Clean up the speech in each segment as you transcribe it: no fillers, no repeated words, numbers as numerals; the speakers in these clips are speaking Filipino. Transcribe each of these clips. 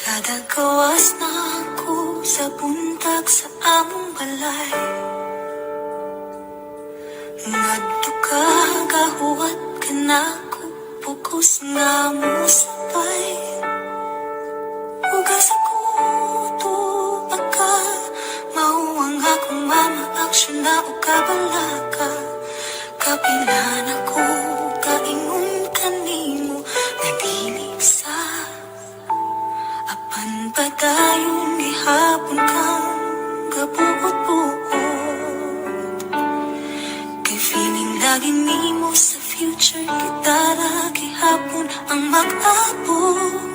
Kada gawas na ako sa buntag sa among balay, ngadto ka gahuwat ka na ko, pugos nga mo sabay. Ugas ako to baka mauwang akong mama aksyon na o kabalaka. Kapilan ako kaingon kanimo na dili sa apan padayon gihapon kang gabuot-buot. Kay feeling lagi nimo sa future kita ra gihapon ang mag-abot.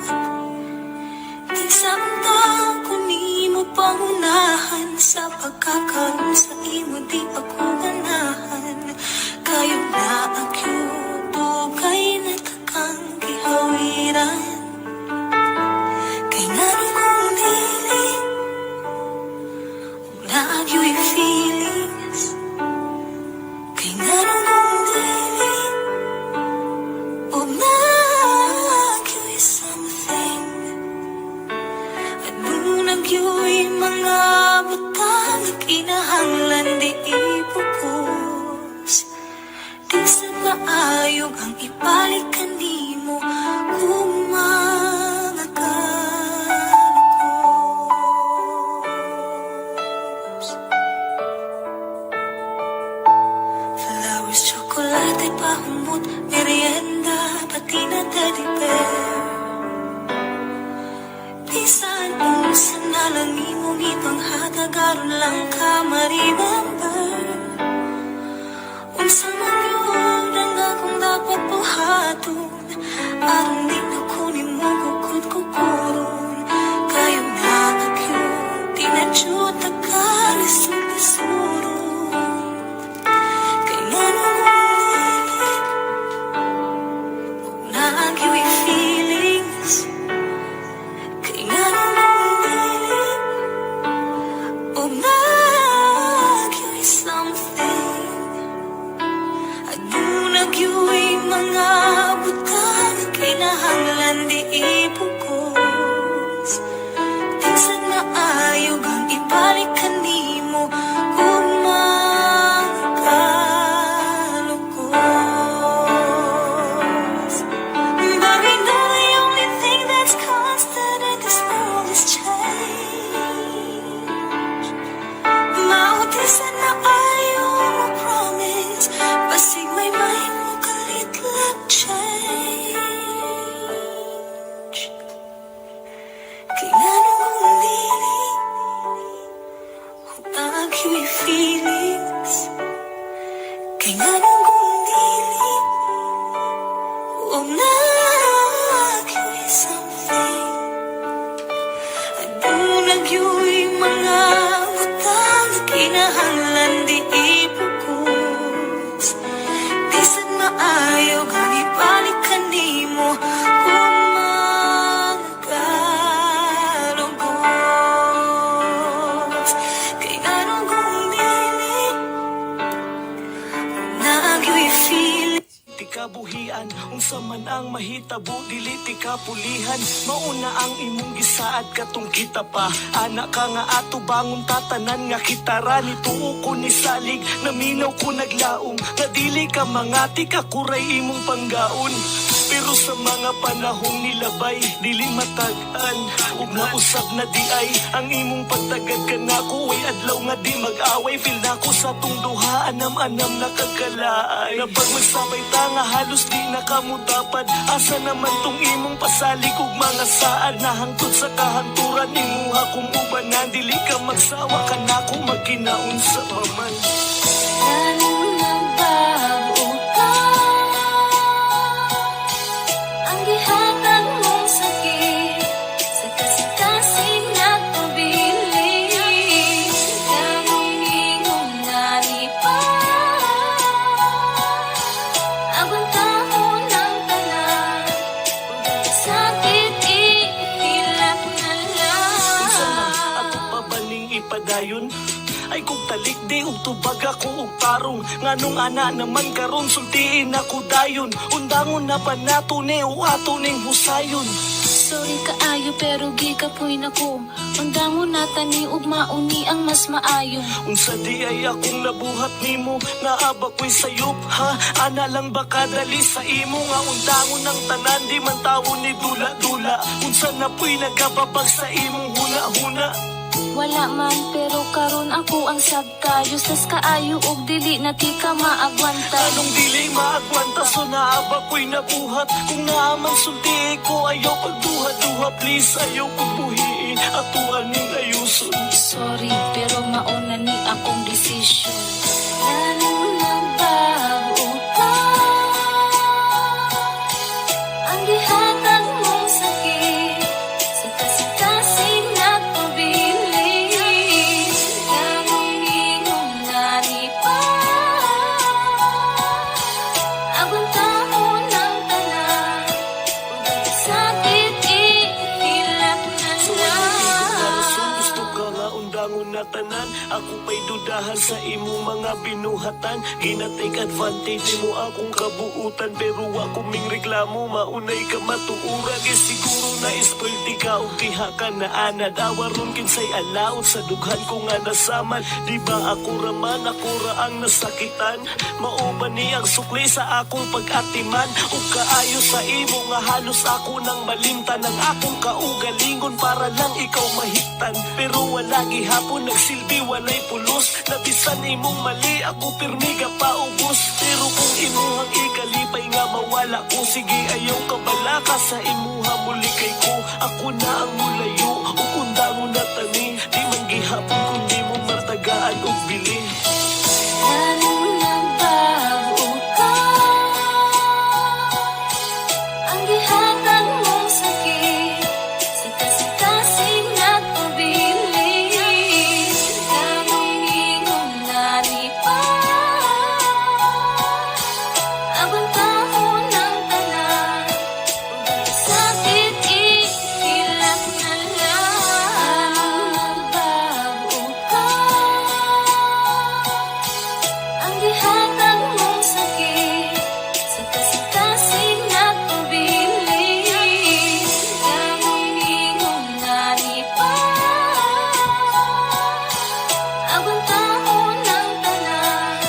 Di samtang ko nimo pangunahan sa pagkakaroon sa imo di ako ganahan. Kayo na akyuto kay natakang gihawiran. Kay ngano kong dili nagyo'y feelings. Kay ngano kong dili nagyo'y something. At nung nagyo'y mga butang kinahanglan di ipupos. Di sa maayog ang ipalikan nimo kung mga kalukos. Flowers, chocolate, pahumot, merienda, pati na teddy bear. Di saan unsa na lang imong ipanghatag aron lang ka ma-remember. Unsa man yun ang akong dapat buhaton, aron di na kunin mo gugod-guguron. Kayo na akyut, di na jud nagkalisod-lisuron. Kay ngano kong dili nagyo'y feelings. Kay ngano kong dili nagyo'y something. At nung nagyo'y mga butang kinahanglan di ipugos. Di sad maayog ang ibalikan nimo kung mga kalukos. But we know the only thing that's constant in this world is change. Mauti sad na ayaw mo promise, basig may mo kalit lang change. Kay ngano kong dili nagyo'y feelings. Kay ngano kong dili nagyo'y something. At nung nagyo'y mga butang kinahanglan di ipugos. Di sad maayog ang ibalikan nimo kung mga kalugos. Kay ngano kong dili nagyo'y feeling. Di kabuhian, unsa man ang mahitabo, dili ti kapulihan. Mauna ang imong gisaad katong kita pa. Anak ka nga ato bangon tatanan nga kita ra. Nituo ko ni salig, naminaw ko naglaom. Nga dili ka mangati kakuray imong panggaon. Pero sa mga panahong nilabay, dili matag-an. Ug nausab na di ay ang imong pagtagad ka nako. Way adlaw nga di mag-away, feel nako sa tong duha. Anam-anam na kagalaay. Na pag magsabay ta nga halos di na kamutapad. Asa naman tong imong pasalig ug mga saad. Nahangtod sa kahanturan imuha kung ubanan. Dili ka magsawa ka nako magkinaon sa paman. Ganun nagbago ka, ang gihatag mong sakit sa kog talikdi ug tubag ako og tarong. Nganong ana naman karon sultiin ako dayon. Undangon na pa nato ni o ato ning husayon. Sorry kaayo pero gikapoy na ko. Undangon na tani ug mauni ang mas maayo. Unsa di ay akong nabuhat nimo, naaba ko'y sayop ha. Ana lang ba kadali sa imo nga undangon ng tanan, di man tawo ni dula-dula. Unsa na po'y nagababag sa imong huna-huna. Wala man pero karon ako ang sabkayos. Tas kaayo og dili na ti ka maagwanta. Anong dili maagwanta so naaba ko'y nabuhat. Kung naaman sulti ko ayaw pagduha-duha. Please ayaw kong buhiin ato aning ayuson. Sorry pero mauna ni akong desisyon. Ganun nagbago ka. Ang gihatag mong sakit sika-sikasig na tubilis. Ganun ingong nanipa. Abang tao ng tanan. Kung sakit ihilak na Gusto ka nga undangon na tanan. Ako pa'y dudahan sa imong mga binuhatan. Gina-take advantage mo akong kabuutan. Pero ako ming reklamo, maunay ka matuuran. Eh siguro na ispulti ka o diha ka na anad. Awaron kinsay alaot sa dughan ko nga nasaman. Di ba ako raman, ako ra ang nasakitan. Mauban ni ang sukli sa akong pag-atiman. O kaayo sa imo nga halos ako nang malimtan. Ang akong kaugalingon para lang ikaw mahiktan. Pero wala gihapon nagsilbi, walay pulos. Nabisan imong mali, ako pirmi ka paubos. Pero kung imuhang ikalipay nga mawala ko, sige ayaw ka bala ka sa imuha muli kay ko. Ako na ang mulayo, ukundangon na tani. Di man gihapon kung di mo martagaan o bili. Ganun nagbago ka. Ang gihatag mong sakit sika-sikasig na tubilis. Ganun ingong nanipa. Abang tao ng tanan. Kung sakit ihilak na lang. Nagbago ka. Ang gihatag mong sakit sika-sikasig na tubilis. Ganun ingong nanipa. Abang tao ng tanan.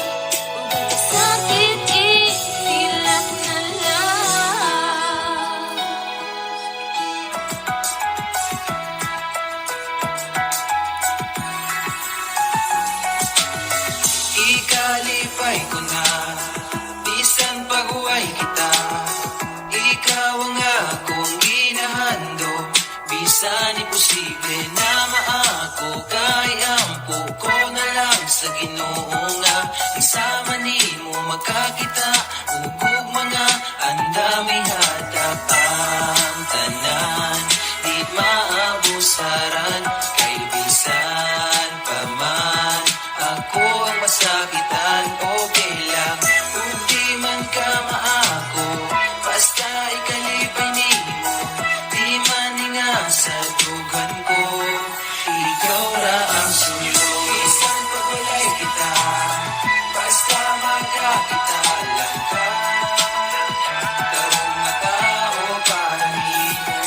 Kung sakit ihilak na lang. Ikalipay ko na, bisan pag-uway kita. Ikaw ang akong ginahando, bisan imposible na maako. Kay ampo ko na lang sa Ginoo nga isama nimo magkakita. Ugog mga andami hatapang tanan, di maabusaran kay bisan pa man ako ang masakitan. Okay lang kung di man ka maako, basta ikalipay nimo, di man nga sa dugan ko. Ikaw ra ang suyo, isang pagulay kita, basta magkakita lang ka. Tarong na tao para nimo,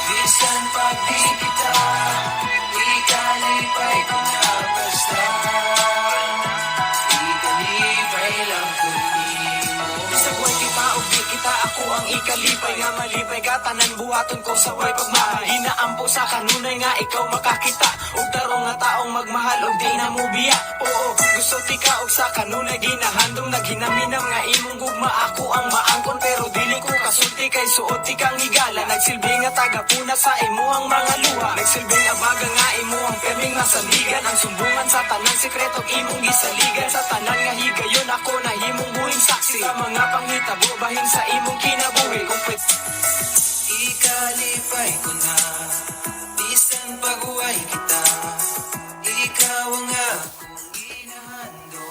bisan pag di kita, ikalipay ko na basta. Ikalipay lang ko nimo. Bisag way kita o di kita, ako ang ikalipay nga malipay ka. Tanan buhaton ko sa way pagmahal. Hinaampo sa kanunay nga ikaw makakita. Og tarong nga taong magmahal og di na mo biya. Oo, gusto ti ka og sa kanunay ginahandom. Naghinaminam nga imong gugma, ako ang maangkon. Pero dili ko kasulti kay suot ti kang higala. Nagsilbi nga tagapuna sa imuhang mga luha. Nagsilbing abaga nga imuhang perming nasaligan. Ang sumbungan sa tanang sekreto imong gisaligan. Sa tanan nga higayon ako na himong buhing saksi. Sa mga panghitabo bahin sa imong kinabuhi. Kung Ikalipay ko na, bisan pag-uway kita. Ikaw ang akong ginahando,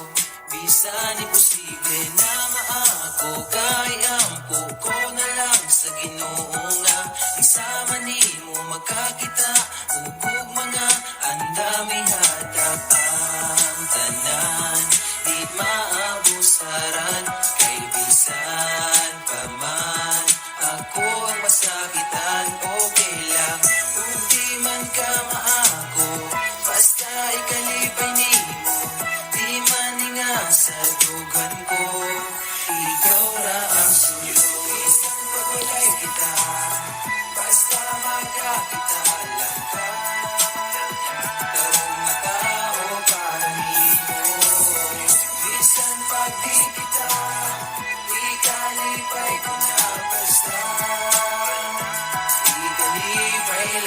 bisan imposible na maako. Kay ampo ko na lang sa Ginoo nga isama nimo magkakita. Ugog mga andami hatapang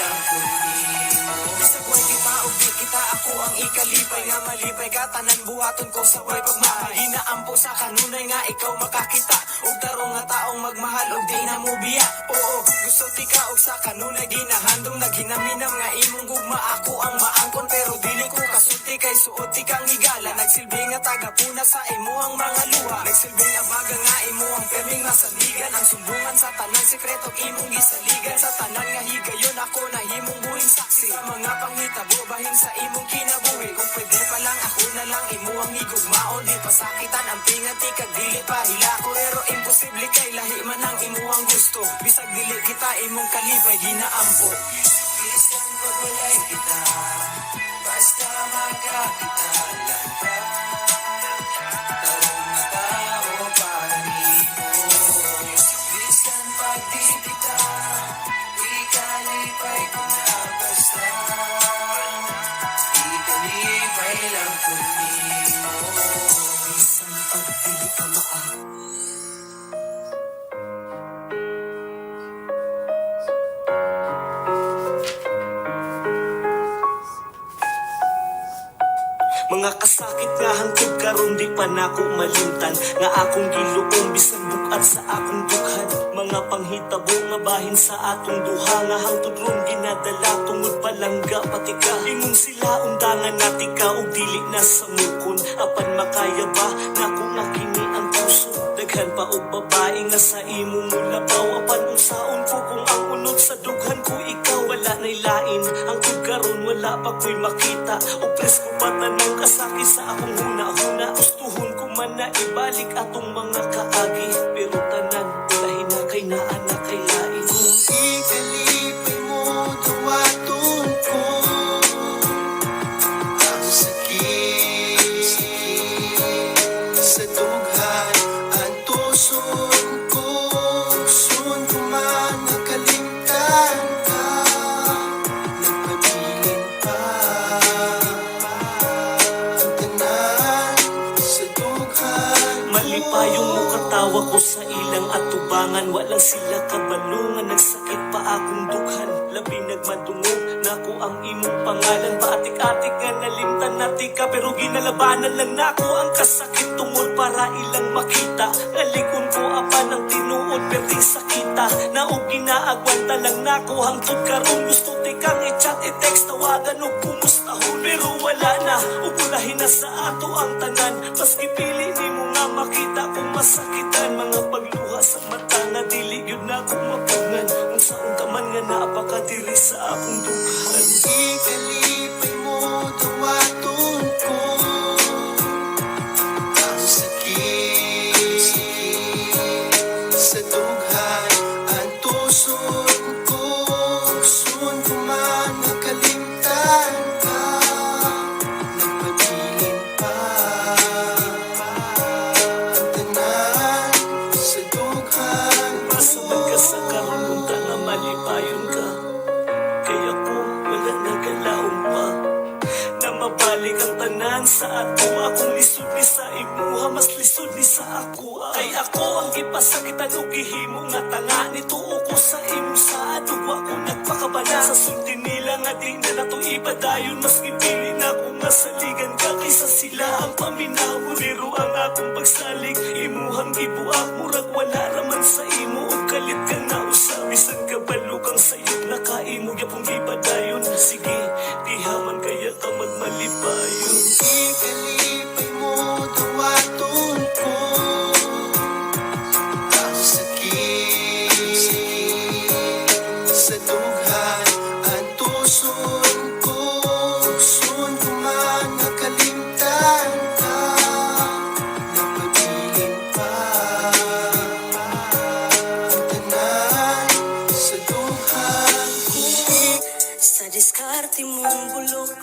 lang kunimo. Bisag way kita o di kita, ako ang ikalipay nga malipay ka, tanan buhaton ko sa way pagmahal. Ginaampo sa kanunay nga ikaw makakita, ug tarong nga taong magmahal og di na mo biya. Oo, gusto tika og sa kanunay ginahandom, naginaminam nga imong gugma, ako ang maangkon pero dili ko kasulti kay suot ikang higala. Nagsilbi nga tagapuna sa imo ang mga luha, nagsilbing abaga nga imo ang perming masaligan. Ang sumbungan sa tanang sekreto imong gisaligan, sa tanan nga higayon ako na himong buhing saksi. Sa mga panghitabo bahin sa imong kinabuhi, kung pwede pa lang ako na lang imo ang igugmaon. Di pasakitan ang pingati kag dili pa hilako, pero imposible kay lahi man ang imo ang gusto. Bisag dili kita imong kalipay ginaampo. Bisan pag walay kita, basta makakita lang ka. Tarong na tao para nimo. Bisan pag di kita, ikalipay ko na basta. Ikalipay lang kunimo. Bisan pag dili ka maa, mga kasakit nga hangtod karon di pa nako malimtan, nga akong giluong bisan bukat sa akong dughan. Mga panghitabo nga bahin sa atong duha, nga hangtod ron ginadala tungod palangga pati ka. Ingon sila undangan natin ka og dili na sa mukon, apan makaya ba nako nga kini ang puso. Daghan pa og babae nga sa imo mulabaw, apan unsaon ko kung ang unod sa dughan ko ikaw. Wala nay lain ang karon, wala pa ko'y makita, o presko pa tanang kasakit sa akong huna-huna. Gustuhon ko man na ibalik atong mga kaagi, pero tanan lahi na kay naa na kay lain. Kung ikalipay mo duwaton ko, ang sakit sa dughan, ang tuson ko. Gustuhan ko man nakalimtan ka, nagpabilin pa ang tanan sa dughan. Malipayong mo katawa ko sa ilang atubangan, walang sila kabalungan, nagsakit pa akong dughan. Labi nagmadungog nako ang imong pangalan, paatik-atik nga nalimtan natin ka, pero ginalabanan lang nako ang kasakit tungod para ilang makita. Nalikon ko apan ang tinuod perting sakita, na og ginaagwanta lang nako hangtod karon. Gusto tikang i-chat, i-text, tawagan o kumustahon, pero wala na, upulahin na sa ato ang tanan. Maski pili ni mo nga makita kung masakitan, mga pagluha sa mata nga dili yun na akong mapungan. Kung saan ka man nga napakadiri sa akong dughan. Ikalipay mo duwaton ko, ang sakit sa dughan, ang tuson ko. Gustuhan ko man nakalimtan ka, nagpabilin pa ang tanan sa dughan. Masabag ka sa karon kung nga malipayon ka, kaya ko wala nagalaon pa, na mabalik ang tanan sa ato. Akong lisod ni sa imuha, mas lisod ni sa ako. Ay ako ang gipasakitan o gihimo nga tanga, nituo ko sa imo sa adugwa ko nagpakabana. Sa sundin nila nga di na nato ibadayon, mas gipili na ako nga saligan ka kaysa sila ang paminaw. Pero ang akong pagsalig imuhang gibuak, murag wala raman sa imo o kalit ka na usab. Bisan ka balukang sayop na kaimo yapong ibadayon. Sige, dihaman kaya ka magmalipayon. Ikalipay mo duwaton ko, ang sakit sa dughan, ang tuson ko. Gustuhan ko man nakalimtan ka, nagpabilin pa ang tanan sa dughan ko. Sa diskarte mong bulok,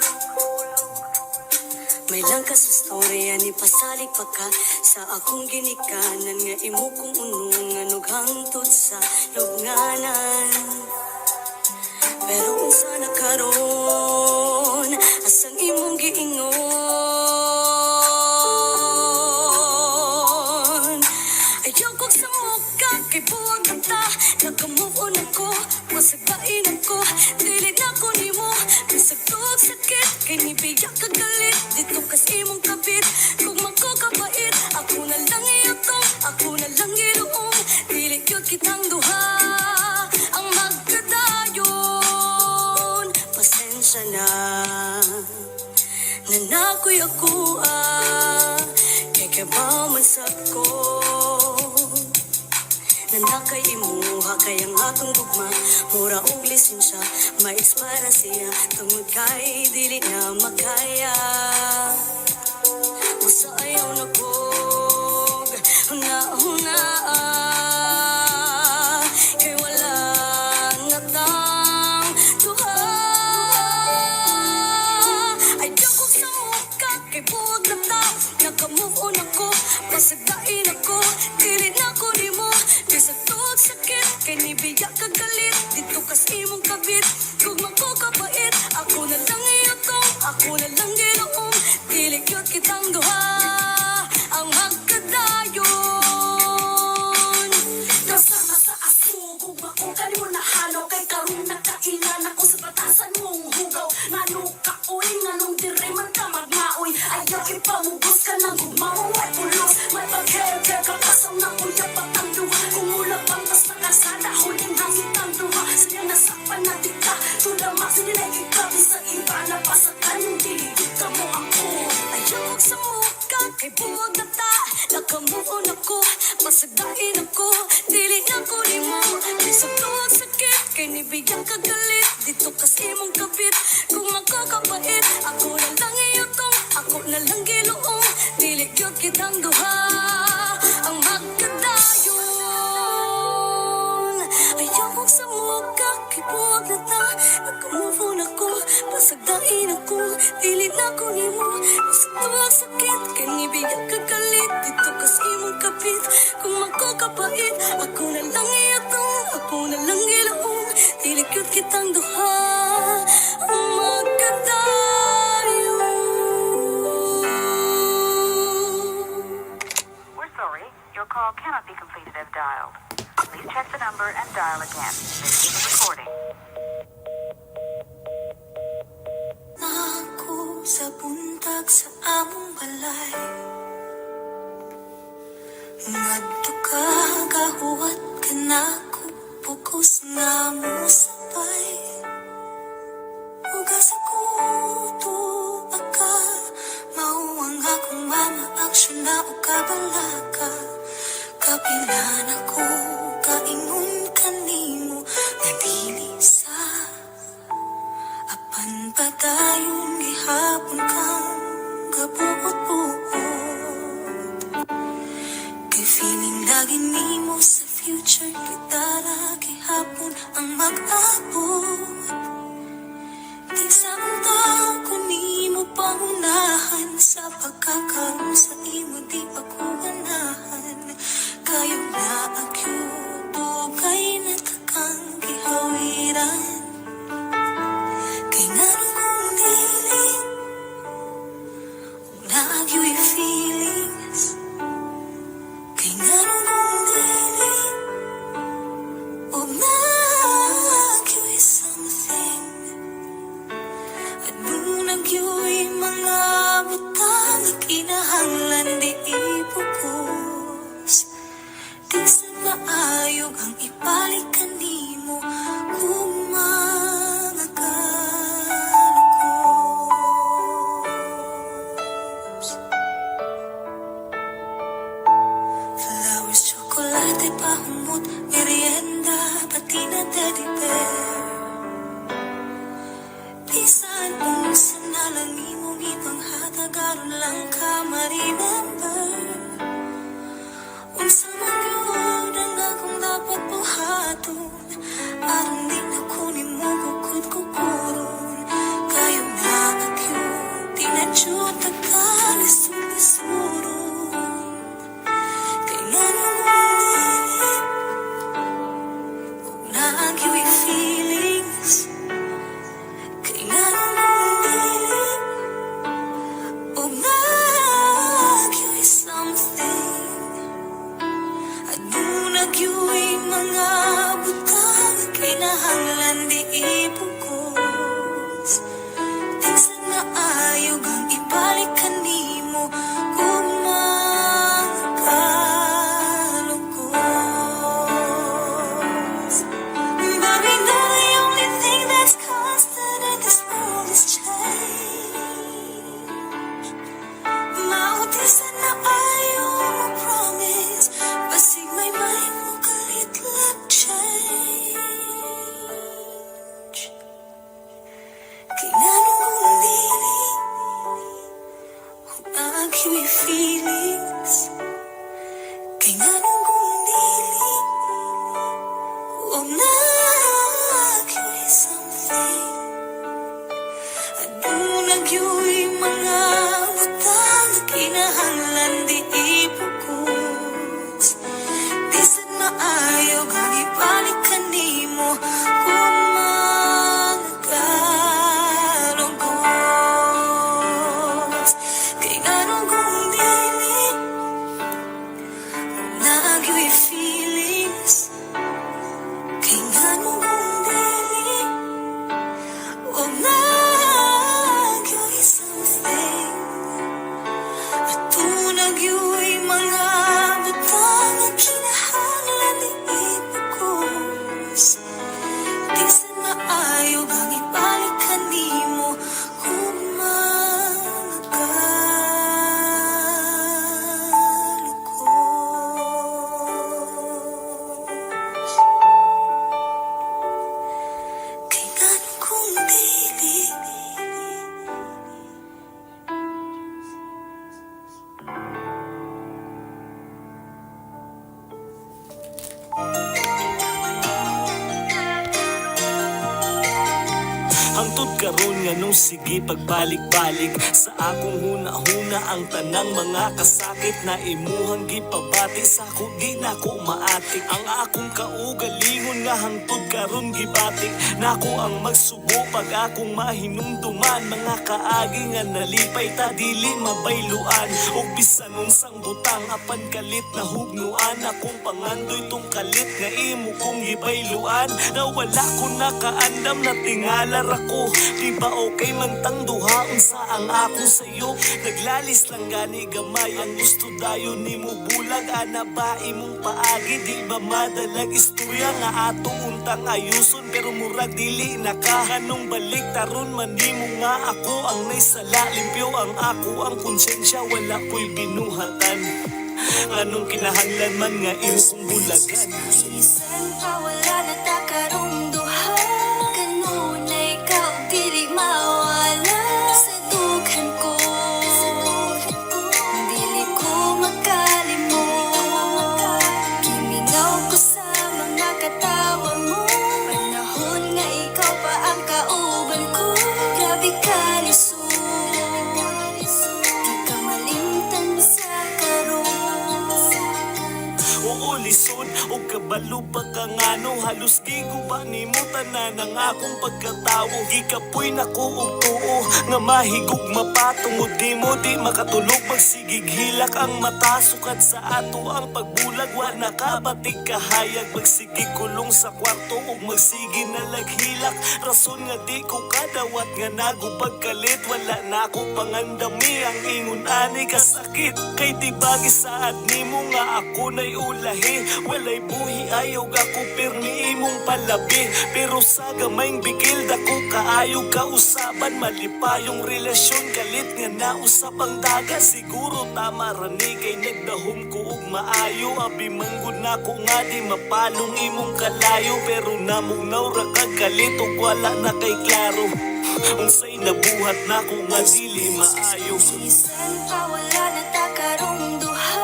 may langkas sa storya ni pasalig pa ka sa akong ginikanan, nga imo kong unungan ug hangtod sa lubnganan. Pero unsa na karon, asang imong giingon? Ayaw kong sa muka kay buwag ta, nakamove on ako, masagain ako, dili na sana nanakoy ako kay kabaw man sab ko nanakay imuha kay ang atong gugma mura og lisensya ma-expire siya tungod kay dili na makaya usa ayaw na kog huna kay wala nga tang duha ay dako sa muka kay buwag na ta naka-move on ako pasagdain ako dili na ko nimo bisag tuog sakit kay nibiya ka galit dito kas imong kabit kung magkukabait ako na lang iyotong ako na lang ginoong dili gyud kitang duha ang magkadayon Kasama sa aso, gugma ko kanimo na halo kay karong nakailan ako sa batasan mong hugaw. Ngano ka oy, nganong dire man ka magmaoy. Ayaw ipamugos ka ng gugma mo ay pulos. May pag-hair ka kasaw na kuya patang duha. Kung mula pang tas nakasada, huling hangit ang duha. Sila nasakpan na di ka, tulama sila na ikabi sa iba na pasakan yung diligid ka mo ako. ayaw sa muka kay buwag na ta naka-move on ako pasagdain ako dili na ko nimo bisag tuog sakit kay nibiya ka galit dito kas imong kabit kung magkakabait ako na lang iyotong ako na lang ginuong dili gyud kitang duha ang magkadayon ayaw sa muka kay buwag na ta naka-move on ako pasagdain ako dili na ko nimo bisag tuog sakit kay nibiya ka galit dito kas imong kapit kung magkakapait ako na lang iyotong ako na lang ginuong dili gyud kitang duha ang magkadayon. We're sorry, your call cannot be completed as dialed. Please check the number and dial again. This is a recording. Nako sa buntag sa among balay ngadto ka gahuwat ka nako pugos nga mo sabay uga sa kuto aka mauwang akong mama aksyon na o kabalaka kapilan ako kaingon kanimo nga dili sa apan padayon gihapon kang gabuot-buot kay feeling lagi nimo sa future kita lagi hapon ang mag-abot di sa unta ko nimo pangunahan sa pagkakaroon sa imo di pa ko ganahan kayo na akyuto kay natakang gihawiran kay ngano kung dili ug naagyo'y feelings kay ngano kung dili ug naagyo'y something adunag yo'y mga butang kinahanglan di ipupos di sa maayog ang ipalik kanimo kung mga kalukos flowers, chocolate, pahumot, merienda pati na teddy bear bisan kung saan na lang imong ipanghatag aron lang ka ma-remember unsa man gyud ang akong dapat buhaton aron di na ko nimo gugod-guguron kayo na akyut di na jud nagkalisod-lisuron kay ngano kung dili ug naagyo'y feelings kay ngano kung dili ug naagyo'y something adunag yo'y mga butang kinahanglan kiwi feelings kay nganong kung dili huwag na kiwi something adunag yu'y mga butang na kinahanglan di ipukus di sad maayo kung ibalik ka nimo kung magkalungkot kay nganong kung dili nagyo'y feelings kay nganong kung dili huwag nagyo'y something at tunag yu'y mga butang na kinahanglan di ipukus di sa maayo bang ibalik ka nimo kung magkalungkot kay nganong kung dili Hangtod karon nga nung sige pagbalik-balik sa akong huna-huna ang tanang mga kasakit na imuhang gipabati sa ako di na ko maatik ang akong kaugalingon nga hangtod karon gibatik nako ang magsubo pag akong mahinumduman mga kaagi nga nalipay ta dili mabayluan ug bisan unsang butang apan kalit na hugnuan akong pangandoy tong kalit nga imo kong gibayluan na wala ko nakaandam na tingala ako di ba okay man tang duha unsa ang ako sayo naglalis lang gani gamay ang gusto dayon nimo bulag ana ba imong paagi di ba madalag istorya nga ato untang ayuson pero murag dili na ka kanong balik taron man nimo nga ako ang naisala limpyo ang ako ang konsensya wala ko'y binuhatan anong kinahanglan man nga imong bulagan Bisan pa wala na ta karong duha kanuna ikaw dili mawala sa dughan ko dili ko makalimot kimingaw ko sa mga katawa mo panahon nga ikaw pa ang kauban ko grabe ka lisod di ka malimtan sa karon Oo, lisod o kabalo pa ka nga no halos giguba ni mo tanan ang akong pagkatawo gikapoy na ko og tuo nga mahigog mapatungod di mo di makatulog magsigig hilak ang mata sukad sa ato ang pagbulag wa nakabatig kahayag magsigig kulong sa kwarto ug magsigi na laghilak rason nga di ko kadawat nga nagubag kalit wala na ako pangandami ang ingon ani kasakit kay di bagi saad nimo nga ako nay ulahi walay buhi ayaw ako pirmi imong palabi pero sa gamayng bigil dako kaayo kausaban malipayong relasyon kalit nga nausap ang daga siguro tama rani kay nagdahom ko og maayo abi manggod na ko nga di mapalong imong kalayo pero namugnaw ra kag kalit ug wala na kay klaro unsay nabuhat na ko nga dili maayo Bisan pa wala na ta karong duha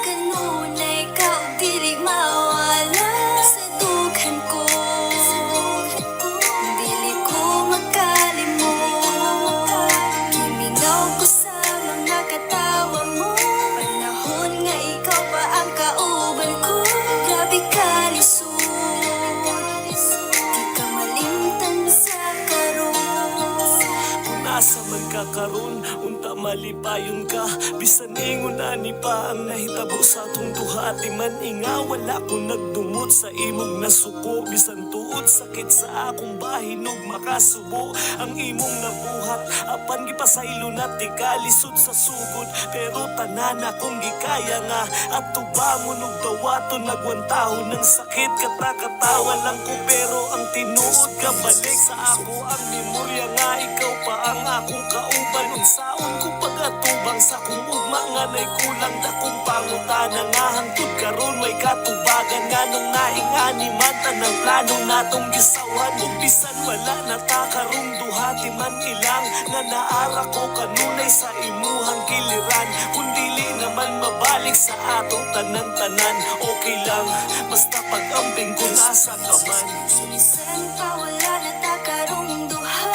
kanuna ikaw dili mawala sa dughan ko dili ko makalimot kimingaw ko sa mga katawa mo panahon nga ikaw pa ang kauban ko grabe ka lisod di ka malimtan sa karon Asa man ka karon, unta malipayon ka bisan ingon ani pa ang nahitabo sa atong duha di man inga wala ko nagdumot sa imong nasuko bisan tuod sakit sa akong bahinog makasubo ang imong nabuhat apan gipasaylo na ti kalisod sa sugod pero tanan akong gikaya nga at tubangon ug dawaton nagwantahon ng sakit katakatawa lang ko pero ang tinuod ka balik sa ako ang memorya nga ikaw pa ang akong kauban unsaon ko pagatubang sa kung ugma nga nay kulang dakong pangutana nga hangtod karon may katubagan nga nung naingani man tanang plano natong gisawan ug bisan wala na ta karong duha ti man ilang nga naara ko kanunay sa imuhang giliran. Kung dili naman mabalik sa ato tanan-tanan, okay lang, basta pag-ambing ko nasa ka man. Sunisan pa wala na takarong duha,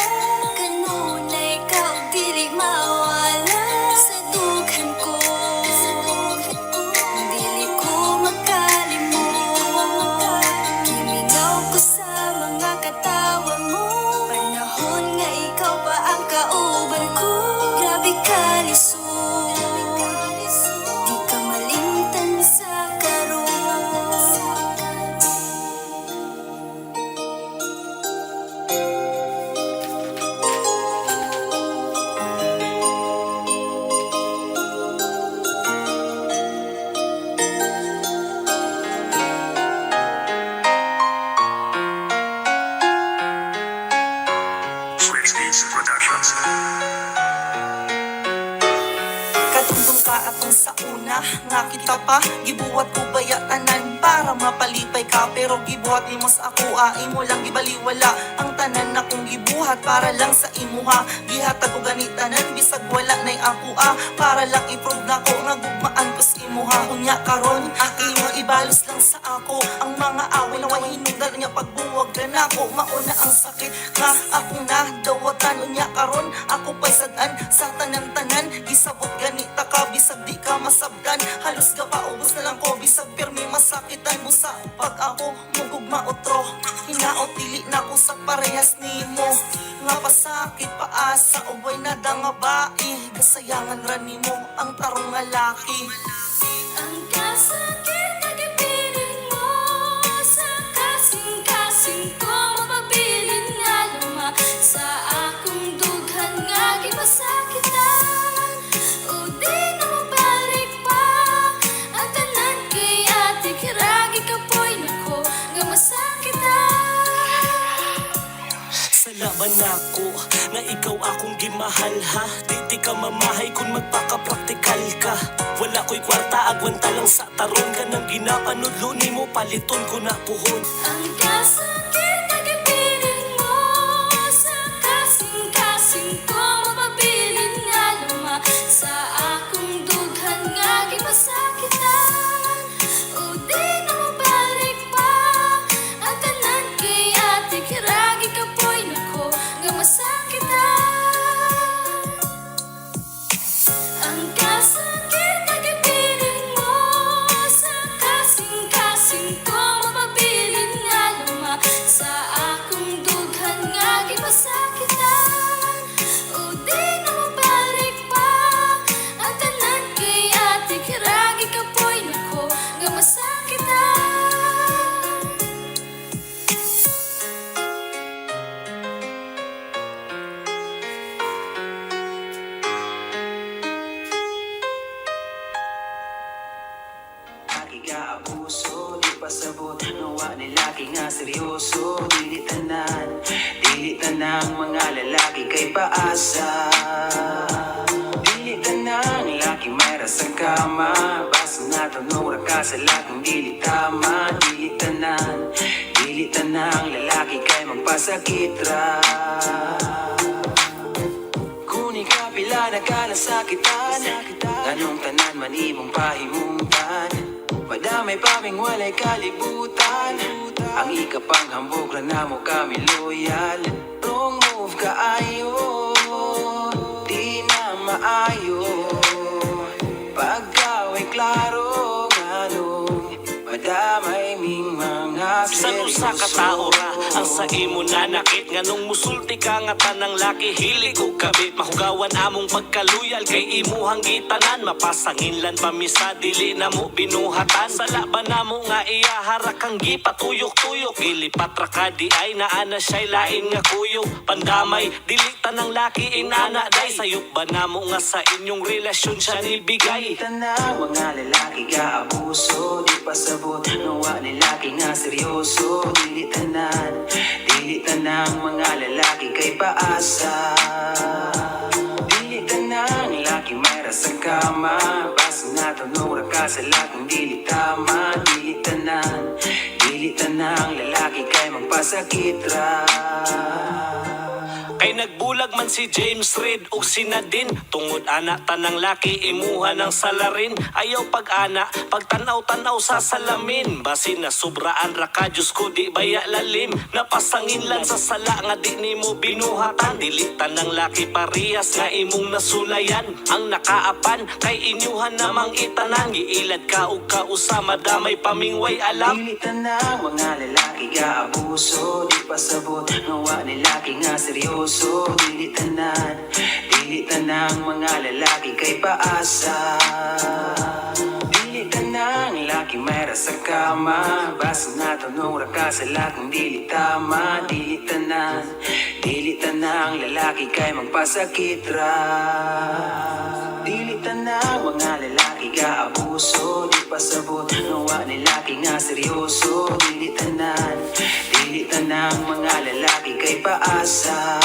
kanunay ka o dili mawala sa dughan ko. Dili ko makalimot, himingaw ko sa mga katawa mo. Panahon nga ikaw pa ang kauban ko. Grabe ka lisod, di ka malimtan sa karon. Switch Beats Productions. Katungtong ka akong sa una nga kita pa gibuhat ko bayatanan para mapalipay ka, pero gibuhat nimo sa ako imo lang gibaliwala ang tanan akong gibuhat para lang sa imuha. Gihatag ko ganitanan bisag wala nay ako para lang i-prove nako nga gugmaan ko sa imuha. Unya karon aking mo ibalos lang sa ako ang mga away na way hinungdan niya pagbuwag ka nako. Mauna ang sakit nga akong nadawatan. Unya karon ako pa'y sadan sa tanan-tanan, gisabot ganita ka bisag di ka masabdan. Halos ka paubos na lang ko bisag pirmi masakitan mo sa pag ako mugugma otro. Hinaot dili na ko sa parehas nimo nga pasakit paasa ubay na nga bae. Kasayangan ra nimo ang tarong nga laki. Ang kasakit na gipiling mo sa kasing-kasing ko, mapabilin nga luma sa akong dughan nga gipasakitan. O di na mabalik pa ang tanan kay ate kiragi kapoy nako nga masakitan. Salaman ako na ikaw akong gimahal ha. Di ka mamahay kung magpaka-praktikal ka. Wala ko'y kwarta, agwanta lang sa tarong ka nang ginapanudlo ni mo, paliton ko na puhon. Ang kasakit na gipiling mo sa kasing-kasing ko, mapabilin nga luma sa akong dughan nga gipasakitan. O di na mabalik pa ang tanan kay ate kiragi kapoy nako nga masakitan. Ang kasakit na gipiling mo sa kasing-kasing ko, mapabilin nga luma sa akong dughan nga gipasakitan. O di na mabalik pa ang tanan kay ate kiragi kapoy nako nga masakitan. Laki ka abuso, di pasabot. Nawa ni laki nga seryoso. Dili tanang mga lalaki kay paasa. Dili tanang laki may rasang kama. Baso na tanong ra ka sa laking dili tama. Dili tanang lalaki kay magpasakit ra. Kuni ka pila na ka nasakitan. Ganong tanan man imong pahimungtan. Madamay paming walay kalibutan. Ang ikapang hambog ra namo kami loyal. Wrong move ka ayo, di na maayo. Pagkaway klaro nganong madamay ming mga Bisan usa ka tao ra ang sa imo nanakit, nganong musulti ka nga tanang laki hilig og kabit. Mahugawan among pagkaluyal kay imuhang gitanan, mapasangin lan pamisa dili na mo binuhatan. Sala ba namo nga iya harak kang gipatuyok-tuyok, ilipat ra ka di ay naana siya'y lain nga kuyog. Pandamay dili tanang laki inana day, sayop ba namo nga sa inyong relasyon siya nibigay. Tanang mga lalaki ka abuso, di pasabot. Nawa ni laki nga seryoso. Dili tanang mga lalaki kay paasa. Dili tanang laki may rasang kama. Baso na tanong ra ka sa laking dili tama. Dili tanang lalaki kay magpasakit ra. Kay nagbulag man si James Reid o si Nadine, tungod ana tanang laki imuha ng salarin. Ayaw pag-ana, pagtanaw-tanaw sa salamin, basi na sobraan ra ka Diyos ko di baya lalim. Napasangin lang sa sala nga di nimo binuhatan, dili tanang laki parehas nga imong nasulayan. Ang nakaapan kay inyuhan namang itanan, giilad ka og kausa madamay pamingway alam. Dili tanang mga lalaki ga abuso, di pasabot nawa nilaki nga seryoso. Dili tanang mga lalaki kay paasa. Dili tanang laki mayra sa kama, basta natanong ra ka sa lakong dili tama. Dili tanang lalaki kay magpasakit ra. Dili tanang mga lalaki ga abuso, di pasabot nawa nilaki nga seryoso. Dili tanang mga lalaki kay paasa.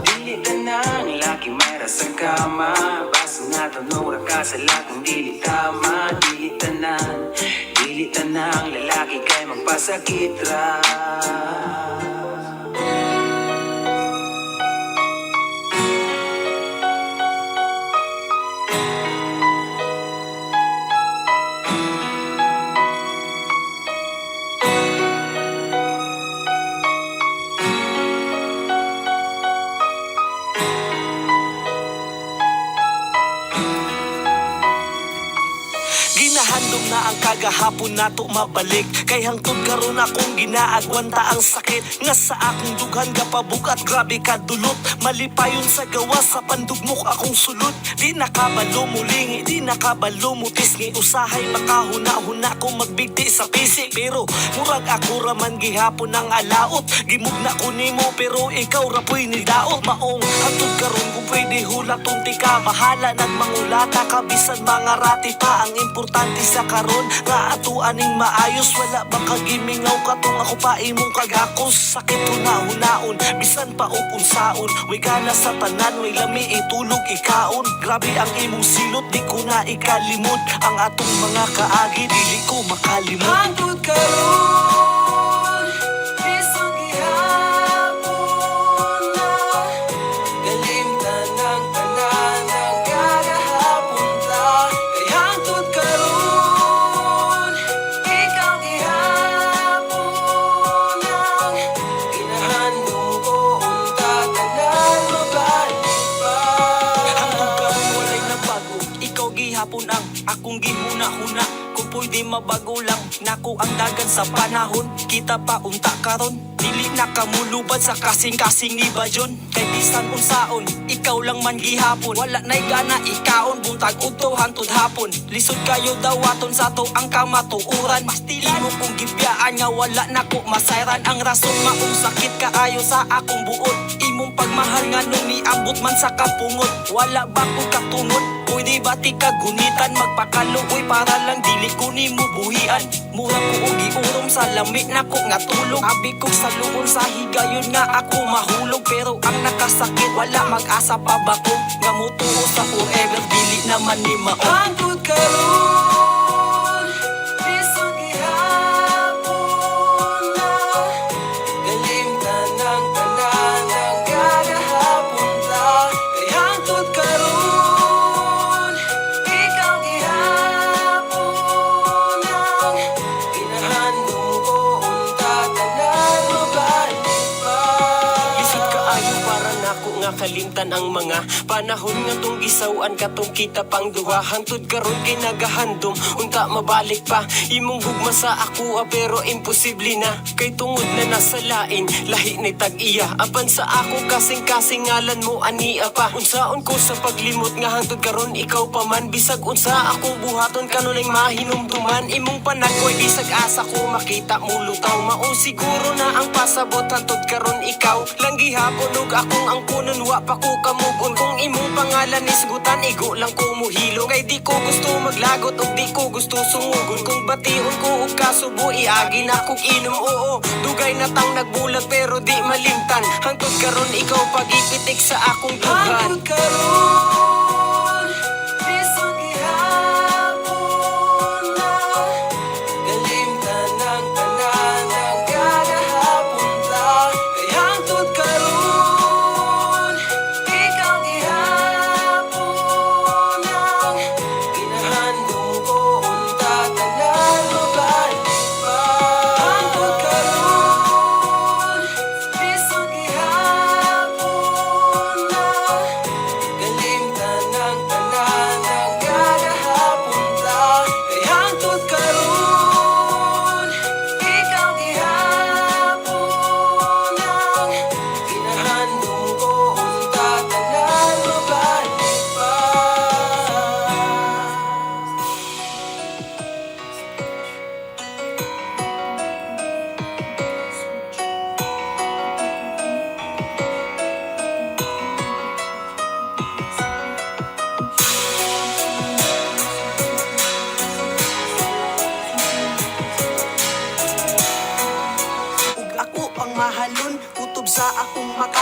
Dili tanang lalaki mayra sa kama, basta natanong ra ka sa lakong dili tama. Dili tanang lalaki kay magpasakit ra. Ginahandom na ang kagahapon nato mabalik, kay hangtod karon akong ginaagwanta ang sakit nga sa akong dughan gapabugat. Grabe ka dulot, malipayon sa gawa sa pandugmok akong sulod. Di nakabalo mulingi, di nakabalo mutisngi, usahay makahuna-huna kong magbigti sa pisik. Pero murag ako raman gihapon ang alaot, gimugna ko nimo pero ikaw rapoy ni daot. Maong hangtod karon kung pwede hulaton ti ka, bahala nagmangulata ka bisan mga rati pa. Ang importante sa karon nga ato aning maayos, wala ba kagimingaw katong ako pa imong kagakos. Sakit huna-hunaon bisan pa og unsaon, way gana sa tanan, way lami itulog ikaon. Grabe ang imong silot, di ko na ikalimot, ang atong mga kaagi dili ko makalimot. Hangtod karon, bisag gihapon na, kalimtan ang tanan ang kagahapon ta. Kay hangtod karon, ikaw gihapon ang ginahandom ko, unta tanan mabalik pa. Hangtod karon walay nabago, ikaw gihapon ang akong gihuna-huna. Kung pwede mabago lang nako ang dagan sa panahon, kita pa unta karon, dili na kamulubad sa kasing-kasing ni Bajon. Kay bisan unsaon, ikaw lang man gihapon, wala na'y gana ikaon, buntag udto hangtod hapon. Lisod kayo dawaton sa to ang kamatuuran, imo kong gibiyaan nga wala nako masayran. Ang rason maong sakit kaayo sa akong buot, imong pagmahal nga nung niabot man sa kapungot. Wala ba ko katungod, pwede ba ti kagunitan, magpakaluoy para lang dili ko ni mo buhian. Mura ko og giurom sa lami nako nga tulog, abi ko sa luon sa higayon nga ako mahulog. Pero ang nakasakit wala mag-asa pa ba ko, nga mutuo sa forever dili naman ni mao. Hangtod karon, bisag gihapon na, kalimtan ang tanan ang kagahapon ta. Kay hangtod karon, ikaw gihapon ang ginahandom ko, unta tanan mabalik pa. Lisod kaayo para nako nga kalimtan ang mga panahon nga tong gisawan katong kita pang duha. Hangtod karon kay nagahandom, unta mabalik pa. Imong gugma sa ako pero imposible na, kay tungod na nasa lain lahi ni tag-iya. Apan sa ako kasing-kasing ngalan mo ania pa. Unsaon ko sa paglimot nga hangtod karon ikaw pa man, bisag unsa akong buhaton kanunay mahinumduman. Imong panagkoy bisag asa ko makita mo lutaw, mao siguro na ang pasabot hangtod karon ikaw lang gihapon ug akong ang punon wa pa ko kamugon. Kung imong pangalan isgutan igo lang ko muhilo, kay di ko gusto maglagot ug di ko gusto sungugon. Kung bation ko og kasubo iagi na kog inom, oo dugay na tang nagbulag pero di malimtan. Hangtod karon ikaw pagipitik sa akong dughan. Hangtod karon, bisag gihapon na, kalimtan ang tanan ang kagahapon ta. Kay hangtod karon,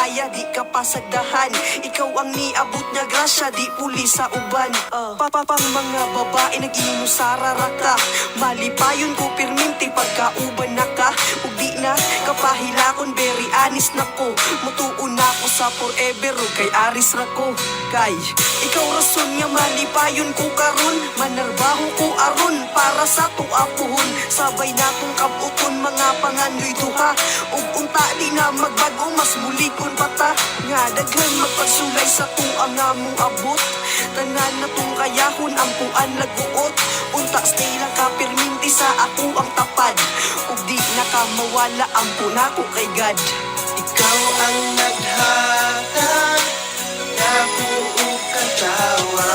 kaya di ka pasagdahan. Ikaw ang niabot nga grasya, di puli sa uban. Papapang mga babae nag-ino sa raraka. Malipayon ko pirminti pagkauban na ka. Ug di na kapahilakon, very honest na ko. Mutuon na ko sa forever, ug kay aris ra ko. Kay ikaw rason nga malipayon ko karon. Manarbaho ko aron para sa tuapuhon. Sabay na kong kabuton mga pangandoy duha. Ug unta di na magbago, mas mulikon pata. Nga daghan magpagsulay sa tuang nga mong abot. Tanan na tong kayahon, ampuan laguot. Unta stay lang ka perminti sa ako ang tapad. Ug di na ka mawala, ampun ako kay God. Ikaw ang naghatag na buo kang tawa.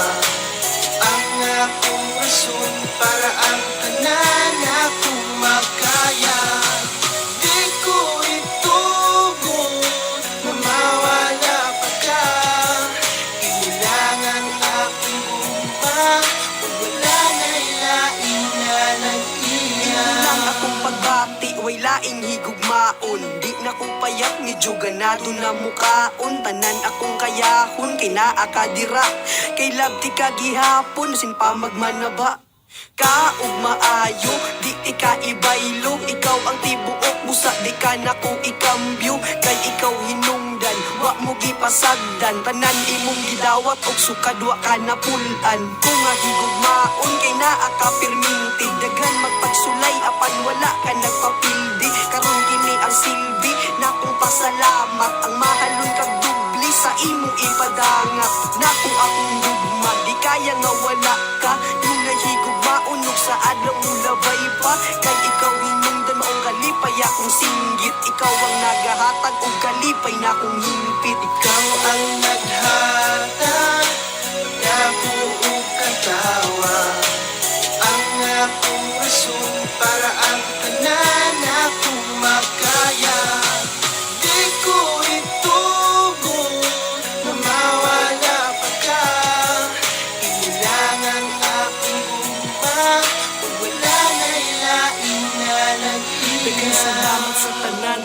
Ang akong rason para ang tanan akong makaya. Di ko itugon na mawala pa ka. Ilangan akong gumpa kung wala na'y laing na nag-iya. Lang akong pagbati, way laing higugmaon. Di na ko payak, medyo ganado na mukaon. Tanan akong kayahon, kay naa ka dira. Kay labti ka gihapon, sin pa magmanaba. Kaog maayo, di ika ibaylo. Ikaw ang tibuok, busa di ka na ko ikambyo. Kay ikaw hinungdan, wa mo gipasagdan. Tanan imong gidawat, og sukad wa ka napulan. Kung nga higugmaon, kay naa ka perminti. Daghan magpagsulay, apan wala ka nagpapildi. Karon kini ang silbi, na kong pasalamat. Ang mahalon kag dubli sa imong ipadangat. Na kung akong gugma, di kaya nga wala ka. Nung nahigugmaon, ug sa adlaw mo labay pa. Kay ikaw hinungdan maong kalipay akong singgit. Ikaw ang nagahatag og kalipay na akong himpit. Ikaw ang naghatag na buo kang tawa. Ang akong rason para ang tanan akong makaya. Di ko itugon na mawala pa ka. Ilangan akong gumpa kung wala na'y laing na nag-iya. Daghang salamat sa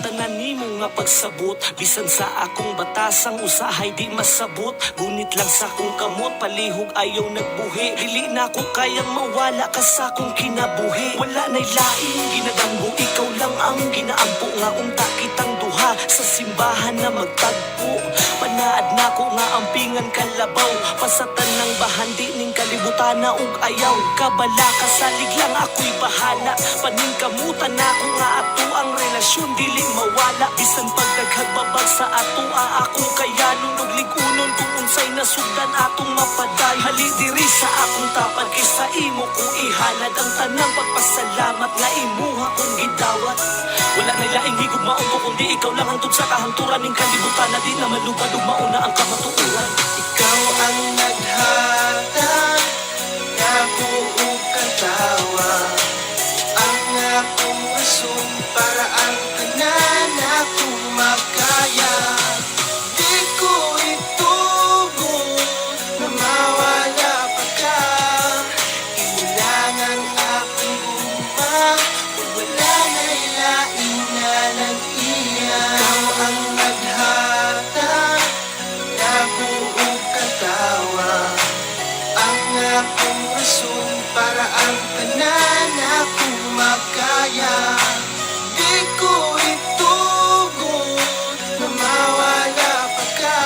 tanan nimo nga pagsabot. Bisan sa akong batasang usahay di masabot. Gunit lang sa akong kamot, palihog ayaw nagbuhi. Dili na ko kayang mawala ka sa akong kinabuhi. Wala na'y laing ginadambo, ikaw lang ang ginaampo. Nga unta kitang duha sa simbahan na magtagpo. Panaad na ko nga ampingan kalabaw. Pasatan ng bahandi ning kalibutan na ug ayaw. Kabala ka sa liglang ako'y bahala. Paningkamutan na ko nga ato ang relasyon dili mawala. Bisan pagdaghagbabag sa ato akong kayanon ug ligunon kung unsay nasugdan atong mapaday. Hali diri sa akong tapad kay sa imo ko ihalad ang tanang pagpasalamat nga imuha kong gidawat. Wala na laing higugmaon ko kundi ikaw lang hangtod sa kahangturan ning kalibutan na di na malupad ug mauna ang kamatuoran. Ikaw ang naghatag na buo kang tawa. Ang akong rason para ang tanan akong makaya. Di ko itugon na mawala pa ka. Ilangan akong gumpa kung wala na'y laing na nag-iya. Ikaw ang naghatag na buo kang tawa. Ang akong rason para ang tanan akong makaya. Di ko itugon na mawala pa ka.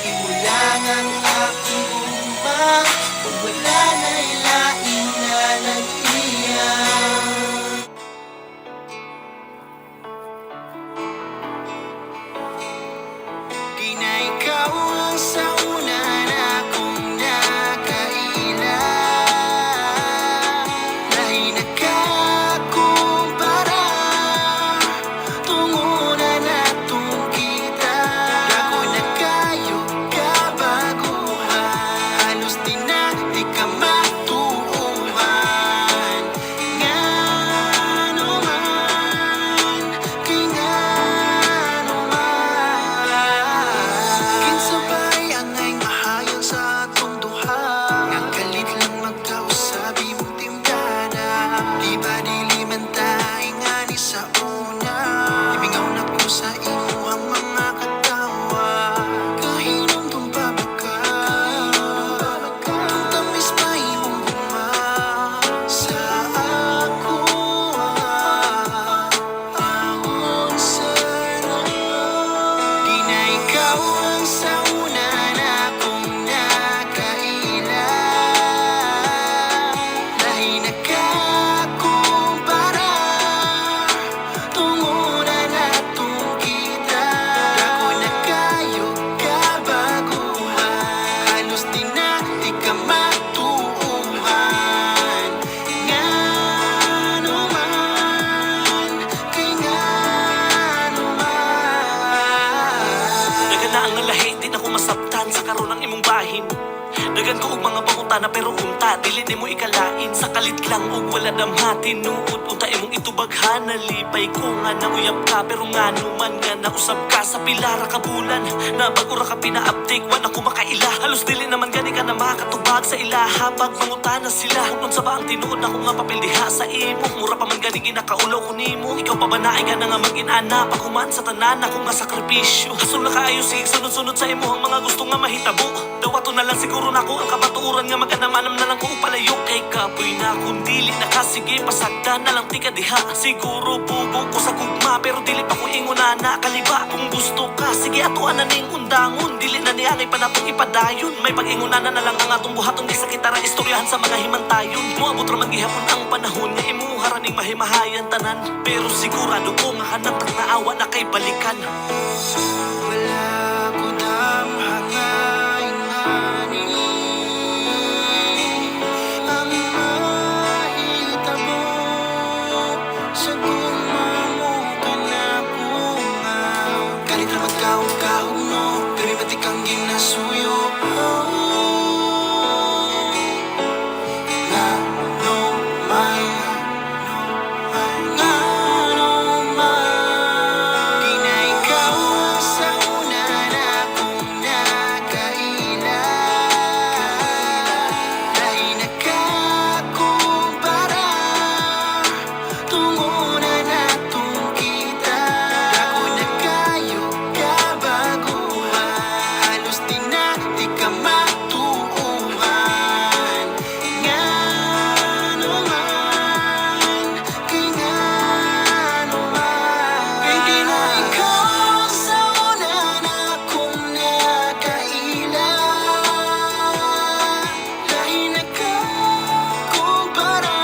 Imulangan akong gumpa kung wala na'y laing na nag-iya. Di na ikaw ang sa una na akong nakailan. Lahi na kakumpara, tungo na natong kita. Ako na kayo kabaguhan, halos di na di ka matuuhan. Nga naman, kay nga naman. Kinsabay ang ikaw ang sa una na akong nakaila. Lahi na kakumpara, tungo na natong kita. Ako na kayo kabaguhan, halos di na di ka matuuhan. Nga naman, kay nga naman. Dagan na ang lahi, di na ko masabtan sa karon ng imong bahin. Dagan ko og mga pangutana pero unta dili nimo ikalain. Sa kalit lang og wala damhatin, nuod unta imong itubaghan. Nalipay ko nga nauyab ka pero nga naman nga nausab ka sa pilara ka bulan. Na bago ra ka pina-uptake wala ko makaila. Halos dili naman gani ka na makatubag sa ilaha pag pangutana sila. Kung sa ba ang tinuod na ko nga papel diha sa imo, mura pa man gani ginakaulaw ko nimo. Ikaw pa ba naay ka na nga mag-inana paghuman sa tanan ako nga sakripisyo. Hasol na kaayo sig sunod-sunod sa imo ang mga gusto nga mahitabo. Dawato na lang siguro nako ang kabaturan nga maganamanam na lang ko palayo. Kay kapoy na kung dili nakasige pasagda na lang tika diha. Siguro bubo ko sa gugma pero dili pa ko inguna na kaliba. Kung gusto ka sige atuan na ning undangon, dili na niangay pa natong ipadayon. May pag-inguna na lang ang atong buhatong di sa kitara istoryahan sa mga himantayon. Moabot ra man gihapon ang panahon nga imuhara ning mahimahayan tanan. Pero sigurado ko nga hanatang naawa na kay balikan. Wala ko damhangaingani ang mahitabo sa gumamo ka na bunga. Galit na magkaong-kaong no, pero pati kang ginasuyo. Nga no man, nga no man, di na ikaw ang sa una na akong nakaila. Lahi na kakumpara, tungo na natong kita. Ako na kayo kabaguhan, halos di na di ka matuuhan. Nga naman, kay nga naman. Kay di na ikaw sa una na akong nakaila. Lahi na kakumpara,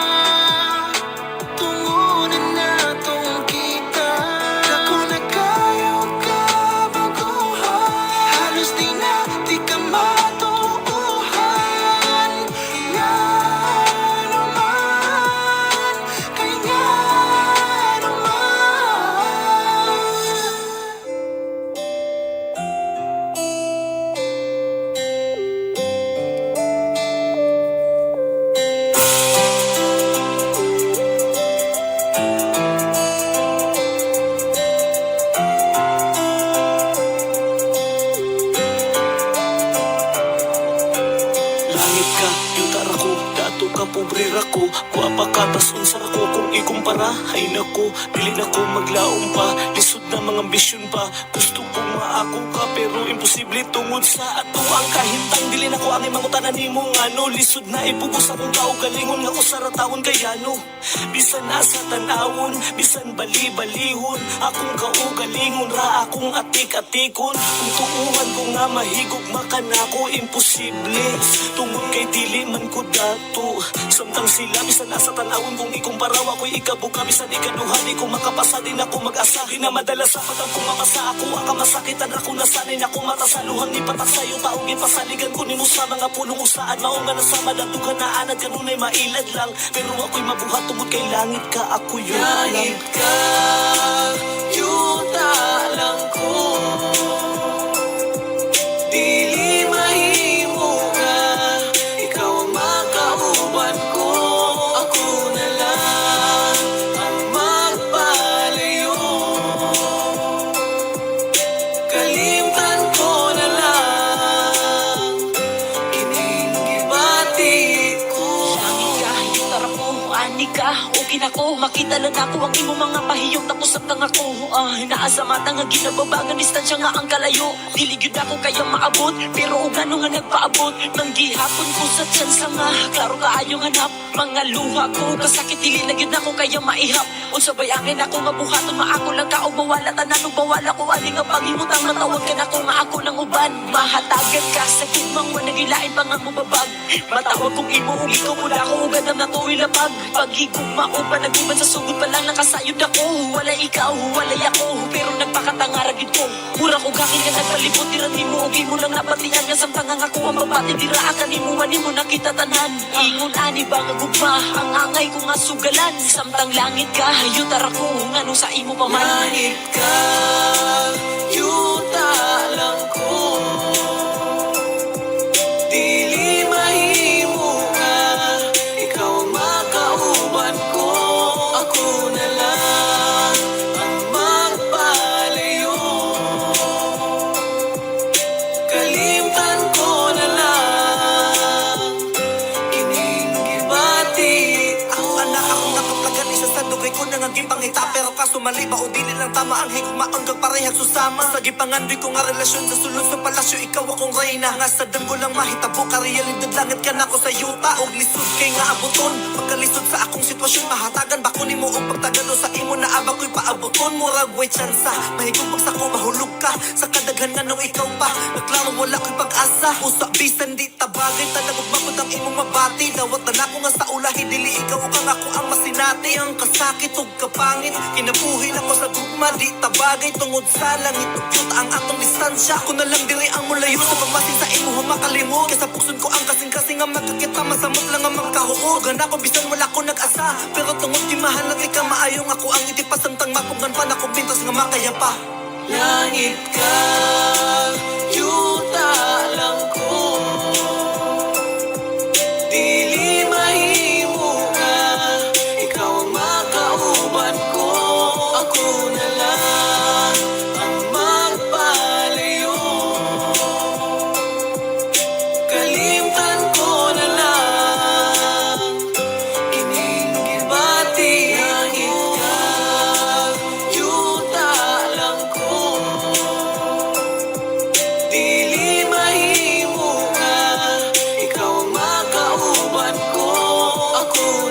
tungo na natong kita. Ako na kayo kabaguhan, halos di na di ka matuuhan. Nga naman, kay nga naman. Langit ka, yutar ako, dato ka, pobre ako. Guwapa ka, tas unsa ako kung ikumpara. Ay nako, dili na ko maglaom pa. Lisod na mga ambisyon pa. Gusto kong maako ka, pero imposible tungod sa ato ang kahintang. Dili na ko ang imangutanan nimo ngano. Lisod na ipugos akong kaugalingon nga usaratawan kayano. Bisan asa tanawon, bisan bali-balihon. Akong kaugalingon ra akong atik-atikon. Kung tuuhan ko nga mahigugma ka na ko, imposible. Tungod kay dili man ko dato. Samtang sila bisan asa tanawon kung ikumparaw ako'y ikabuka. Bisan ikaduha di ko makapasa, din ako mag-asa. Di na madala sa patang kung mamasa ako. Aka masakitan ako nasanay na kung matasaluhan ni patak sa'yo. Taong ipasaligan ko ni mo sa mga pulong usaan. Maong nga nasama na duga na anad kanunay mailad lang. Pero ako'y mabuhat tungod kay langit ka, ako yun lang. Langit ka, yuta lang ko. Dili mahimo ka, ikaw ang makauban ko. Ako na lang ang magpalayo. Kalimtan ko na lang kining gibati ko. Langit ka, yutar ako, ani ka, okay na ko. Makita lang ako ang imo mga pahiyong tapos ang tanga ko. Naasa mata nga ginababagan distansya nga ang kalayo. Diligid ako kaya maabot, pero o gano nga nagpaabot. Manggihapon ko sa tsansa nga, klaro kaayong hanap. Mga luha ko, kasakit dili na yun ako kaya maihap. Unsa bay angin ako nga buhaton, maako lang ka o mawala tanan o bawala ko. Aling nga pangimutang matawag ka na ko nga ako na laban. Mahatagan ka sa gitmang managilain pang ang mubabag. Matawag kong imo ug ikaw mula ko ug ganam na to ilapag. Paghigugma o panaguban sa sugod pa lang nakasayod ako. Wala ikaw, wala ako, pero nagpakatangaragid ko. Mura ko gangin nga nagpalibot, tiran ni mo ug imo lang napatian nga samtang ang ako ang mabati. Dira akan imo man imo nakita tanan. Ingon ani ba nga gugma, ang angay ko nga sugalan. Samtang langit ka, hayutar ako, ngano sa imo pa man. Langit ka, yuta lang ko. Dili mahimo ka, ikaw ang makauban ko. Ako na lang ang magpalayo. Kalimtan ko na lang kining gibati. Ako anak akong nakaplagan isa sa dugay ko nangaging pangita. Pero kaso mali ba o dili lang tama ang higugmaon kag parehag susama. Sa gipangandoy ko nga relasyon sa sulod sa palasyo, ikaw akong reyna. Nga sa danggo lang mahitabo ka realidad langit ka na ko sa yuta. Og lisod kay nga abuton, pagkalisod sa akong sitwasyon mahatagan ba ko nimo og pagtagano sa imo na aba ko'y paabuton. Murag way tsansa, mahigugmag sa ko mahulog ka. Sa kadaghan nga nung ikaw pa, nagklaro wala ko'y pag-asa. Pusa bisan di tabagay, talagog bakod ang imong mabati. Dawat na ko nga sa ulahi, dili ikaw o kang ako ang masinati. Ang kasakit ug kapangit, kinabuhi na ko sa gugma. Di tabagay tungod sa langit ug yuta ang atong distansya. Ako na lang diri ang mulayo sa pagmasin sa imo makalimot. Kaya sa pukson ko ang kasing-kasing nga magkakita, masamot lang ang magkahuog. Gana ko bisan wala ko nag-asa, pero tungod di mahanag ka maayong ako ang itipas samtang mapugan pa na ko pintas nga makaya pa. Langit ka, yuta lang ko. Dili mahimo ka, ikaw ang makauban ko. Ako na lang ang magpalayo. Kalimtan ko na lang kining gibati. Langit ka, yuta lang ko. Dili mahimo ka, ikaw ang makauban ko. Ako